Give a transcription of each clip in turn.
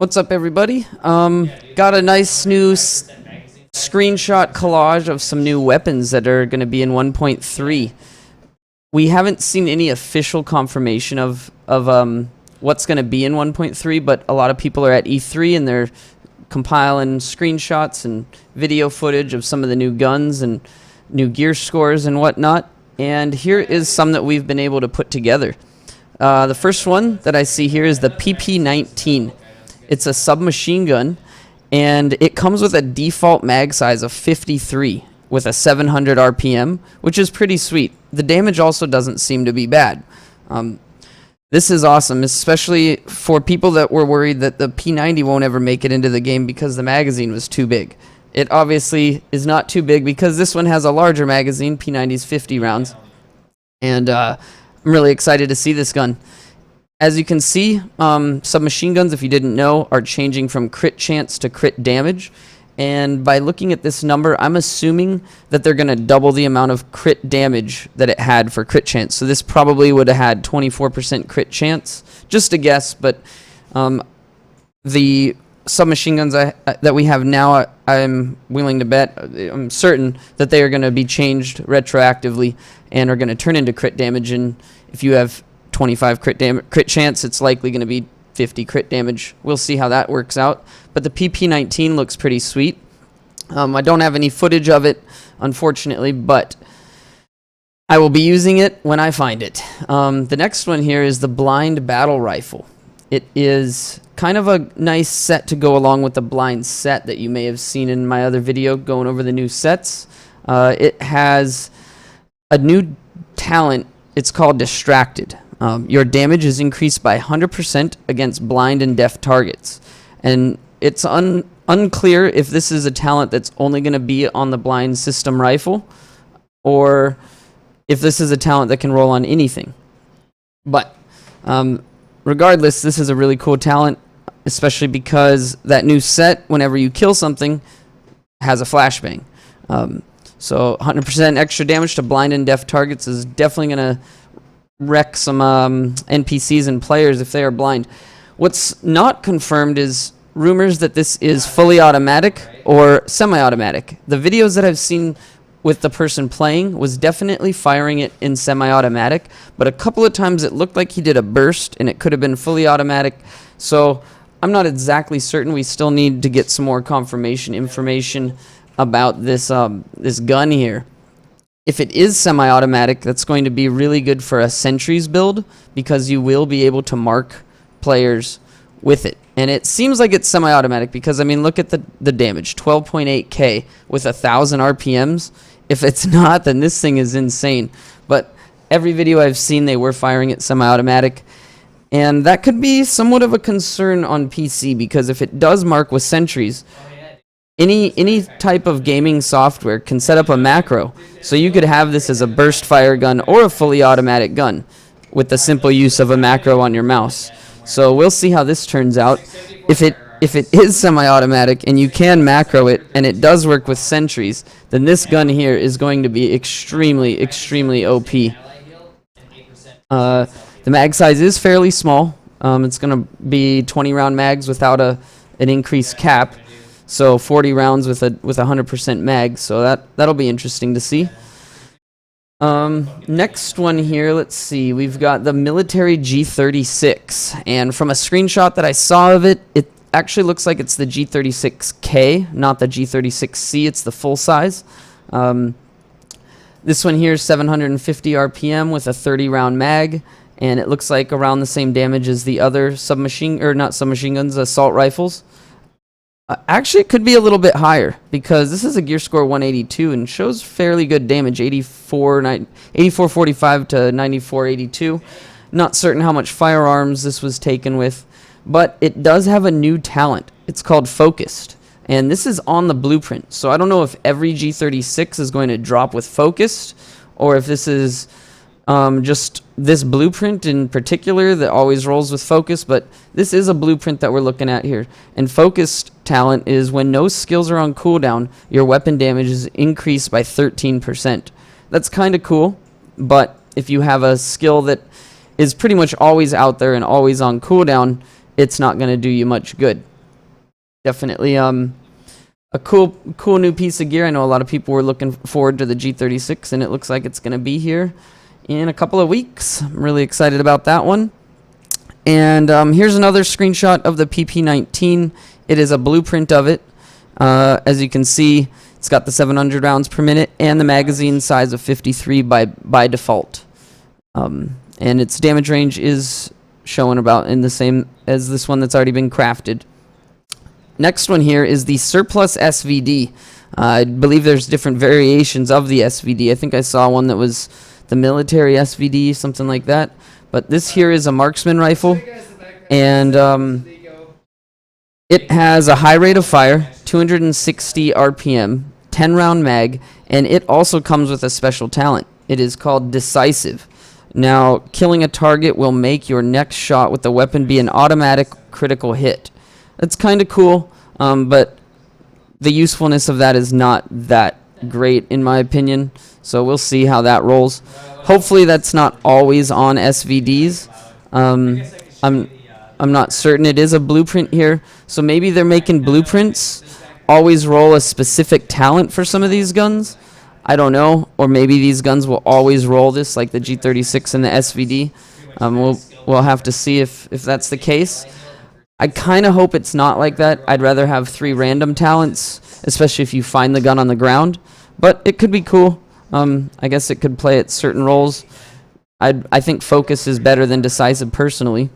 What's up, everybody? Got a nice new screenshot collage of some new weapons that are going to be in 1.3. We haven't seen any official confirmation of what's going to be in 1.3, but a lot of people are at E3 and they're compiling screenshots and video footage of some of the new guns and new gear scores and whatnot. And here is some that we've been able to put together. The first one that I see here is the PP-19. It's a submachine gun, and it comes with a default mag size of 53 with a 700 RPM, which is pretty sweet. The damage also doesn't seem to be bad. This is awesome, especially for people that were worried that the P90 won't ever make it into the game because the magazine was too big. It obviously is not too big because this one has a larger magazine. P90's 50 rounds, and I'm really excited to see this gun. As you can see, submachine guns, if you didn't know, are changing from crit chance to crit damage. And by looking at this number, I'm assuming that they're going to double the amount of crit damage that it had for crit chance. So this probably would have had 24% crit chance. Just a guess, but the submachine guns that we have now, I'm willing to bet, I'm certain that they are going to be changed retroactively and are going to turn into crit damage. And if you have 25 crit chance, it's likely going to be 50 crit damage. We'll see how that works out. But the PP-19 looks pretty sweet. I don't have any footage of it, unfortunately, but I will be using it when I find it. The next one here is the B.L.I.N.D battle rifle. It is kind of a nice set to go along with the B.L.I.N.D set that you may have seen in my other video going over the new sets. It has a new talent. It's called Distracted. Your damage is increased by 100% against blind and deaf targets. And it's unclear if this is a talent that's only going to be on the blind system rifle, or if this is a talent that can roll on anything. But regardless, this is a really cool talent, especially because that new set, whenever you kill something, has a flashbang. So 100% extra damage to blind and deaf targets is definitely going to wreck some NPCs and players if they are blind. What's not confirmed is rumors that this is fully automatic or semi-automatic. The videos that I've seen with the person playing was definitely firing it in semi-automatic, but a couple of times it looked like he did a burst and it could have been fully automatic. So I'm not exactly certain. We still need to get some more confirmation information about this this gun here. If it is semi-automatic, that's going to be really good for a sentries build because you will be able to mark players with it. And it seems like it's semi-automatic because, I mean, look at the damage, 12.8k with 1,000 RPMs. If it's not, then this thing is insane. But every video I've seen, they were firing it semi-automatic. And that could be somewhat of a concern on PC because if it does mark with sentries, any type of gaming software can set up a macro, so you could have this as a burst fire gun or a fully automatic gun with the simple use of a macro on your mouse. So we'll see how this turns out. If it is semi-automatic and you can macro it and it does work with sentries, then this gun here is going to be extremely, extremely OP. The mag size is fairly small. It's going to be 20 round mags without an increased cap. So 40 rounds with 100% mag, so that'll be interesting to see. Next one here, let's see. We've got the military G36, and from a screenshot that I saw of it, it actually looks like it's the G36K, not the G36C. It's the full size. This one here is 750 RPM with a 30 round mag, and it looks like around the same damage as the other not submachine guns, assault rifles. Actually, it could be a little bit higher because this is a gear score 182 and shows fairly good damage, 8445 to 9482. Not certain how much firearms this was taken with, but it does have a new talent. It's called Focused, and this is on the blueprint. So I don't know if every G36 is going to drop with Focused or if this is just this blueprint in particular that always rolls with focus, but this is a blueprint that we're looking at here. And focused talent is when no skills are on cooldown, your weapon damage is increased by 13%. That's kind of cool, but if you have a skill that is pretty much always out there and always on cooldown, it's not going to do you much good. Definitely a cool new piece of gear. I know a lot of people were looking forward to the G36, and it looks like it's going to be here in a couple of weeks. I'm really excited about that one. And here's another screenshot of the PP-19. It is a blueprint of it. As you can see, it's got the 700 rounds per minute and the magazine size of 53 by default. And its damage range is shown about in the same as this one that's already been crafted. Next one here is the surplus SVD. I believe there's different variations of the SVD. I think I saw one that was the military SVD, something like that. But this here is a marksman rifle, and it has a high rate of fire, 260 RPM, 10 round mag, and it also comes with a special talent. It is called Decisive. Now, killing a target will make your next shot with the weapon be an automatic critical hit. That's kind of cool, but the usefulness of that is not that great in my opinion, so we'll see how that rolls. Hopefully that's not always on SVDs. I'm not certain. It is a blueprint here, so maybe they're making blueprints always roll a specific talent for some of these guns. I don't know, or maybe these guns will always roll this, like the G36 and the SVD. We'll have to see if that's the case. I kind of hope it's not like that. I'd rather have 3 random talents, especially if you find the gun on the ground. But it could be cool. I guess it could play at certain roles. I think focus is better than decisive personally.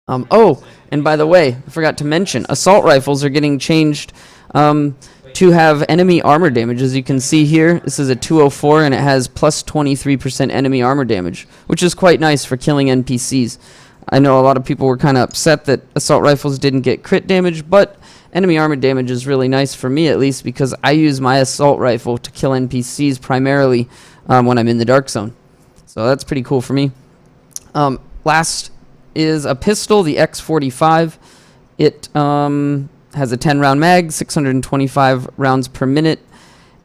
Oh, and by the way, I forgot to mention, assault rifles are getting changed to have enemy armor damage. As you can see here, this is a 204 and it has plus 23% enemy armor damage, which is quite nice for killing NPCs. I know a lot of people were kind of upset that assault rifles didn't get crit damage, but enemy armor damage is really nice for me, at least, because I use my assault rifle to kill NPCs primarily when I'm in the dark zone. So that's pretty cool for me. Last is a pistol, the X-45. It has a 10 round mag, 625 rounds per minute,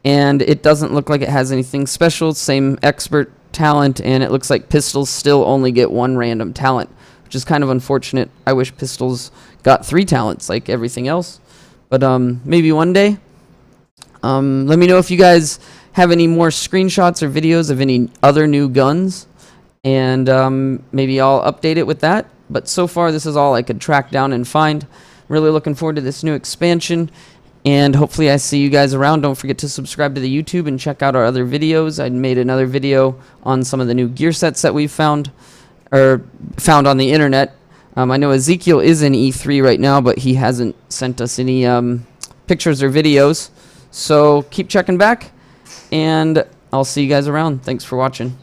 and it doesn't look like it has anything special. Same expert talent, and it looks like pistols still only get 1 random talent, which is kind of unfortunate. I wish pistols got 3 talents like everything else, but maybe one day. Let me know if you guys have any more screenshots or videos of any other new guns, and maybe I'll update it with that. But so far, this is all I could track down and find. Really looking forward to this new expansion, and hopefully I see you guys around. Don't forget to subscribe to the YouTube and check out our other videos. I made another video on some of the new gear sets that we've found on the internet. I know Ezekiel is in E3 right now, but he hasn't sent us any pictures or videos. So keep checking back, and I'll see you guys around. Thanks for watching.